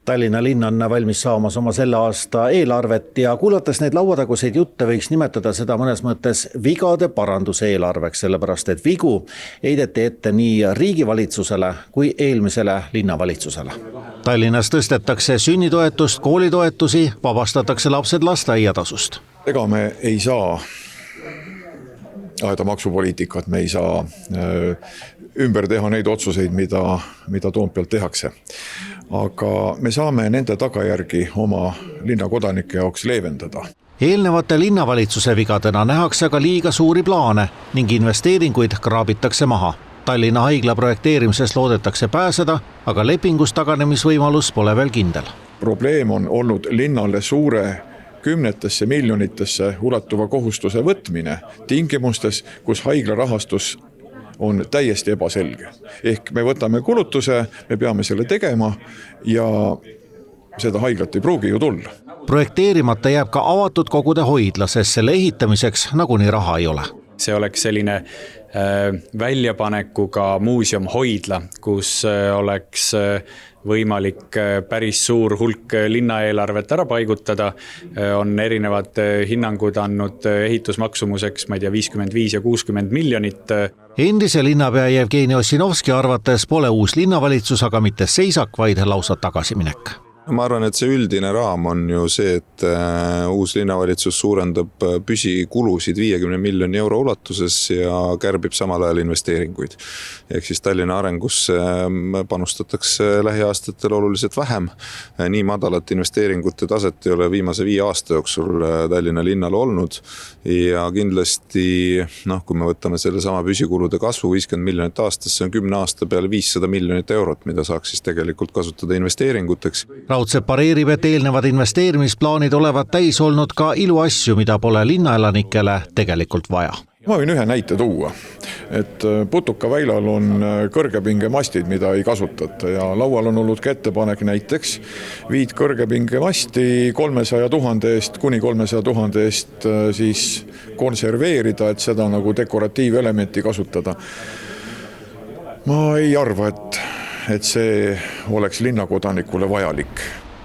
Tallinna linn on valmis saamas oma selle aasta eelarvet ja kuulates neid lauataguseid jutte võiks nimetada seda mõnes mõttes vigade paranduse eelarveks, sellepärast et vigu heideti ette nii riigivalitsusele kui eelmisele linnavalitsusele. Tallinnas tõstetakse sünnitoetust, koolitoetusi, vabastatakse lapsed lasteaiatasust. Ega me ei saa ajada maksupoliitikat, me ei saa ümber teha neid otsuseid, mida Toompealt tehakse. Aga me saame nende tagajärgi oma linnakodanike jaoks leevendada. Eelnevate linnavalitsuse vigadena nähakse aga liiga suuri plaane ning investeeringuid kraabitakse maha. Tallinna haigla projekteerimisest loodetakse pääseda, aga lepingust taganemisvõimalus pole veel kindel. Probleem on olnud linnale suure kümnetesse miljonitesse ulatuva kohustuse võtmine tingimustes, kus haigla rahastus on täiesti ebaselge. Ehk me võtame kulutuse, me peame selle tegema ja seda haiglat ei pruugi ju tulla. Projekteerimata jääb ka avatud kogude hoidla, sest selle ehitamiseks nagunii raha ei ole. See oleks selline väljapanekuga muuseumhoidla, kus oleks võimalik päris suur hulk linnaeelarvet ära paigutada. On erinevad hinnangud andnud ehitusmaksumuseks, ma ei tea, 55 ja 60 miljonit. Endise linnapea Jevgeni Ossinovski arvates pole uus linnavalitsus aga mitte seisak, vaid lausa tagasiminek. Ma arvan, et see üldine raam on ju see, et uus linnavalitsus suurendab püsikulusid 50 miljoni euro ulatuses ja kärbib samal ajal investeeringuid. Ehk siis Tallinna arengusse panustatakse lähiaastatel oluliselt vähem. Nii madalat investeeringute taset ei ole viimase 5 aasta jooksul Tallinna linnal olnud. Ja kindlasti, kui me võtame selle sama püsikulude kasvu 50 miljonit aastas, see on 10 aasta peale 500 miljonit eurot, mida saaks siis tegelikult kasutada investeeringuteks. Raudsepp pareerib, et eelnevad investeerimisplaanid olevat täis olnud ka iluasju, mida pole linnaelanikele tegelikult vaja. Ma võin ühe näite tuua, et Putuka väilal on kõrgepingemastid, mida ei kasutata ja laual on olnud ka ettepanek näiteks 5 kõrgepingemasti 300 000 eest kuni 300 000 eest siis konserveerida, et seda nagu dekoratiivelementi kasutada. Ma ei arva, et see oleks linnakodanikule vajalik.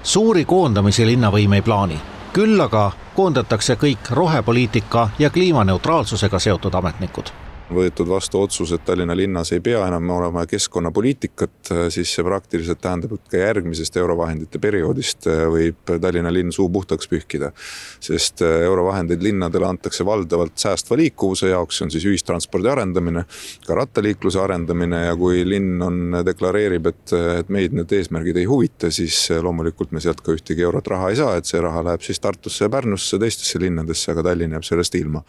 Suuri koondamisi linnavõim ei plaani. Küll aga koondatakse kõik rohepoliitika ja kliimaneutraalsusega seotud ametnikud. Võetud vastu otsus, et Tallinna linnas ei pea enam olema keskkonnapoliitikat, siis see praktiliselt tähendab, et ka järgmisest eurovahendite perioodist võib Tallinna linn suu puhtaks pühkida. Sest eurovahendeid linnadele antakse valdavalt säästva liikuvuse jaoks, on siis ühistranspordi arendamine, ka rattaliikluse arendamine ja kui linn deklareerib, et meid need eesmärgid ei huvita, siis loomulikult me sealt ka ühtegi eurot raha ei saa, et see raha läheb siis Tartusse ja Pärnusse, teistesse linnadesse, aga Tallinn jääb sellest ilma.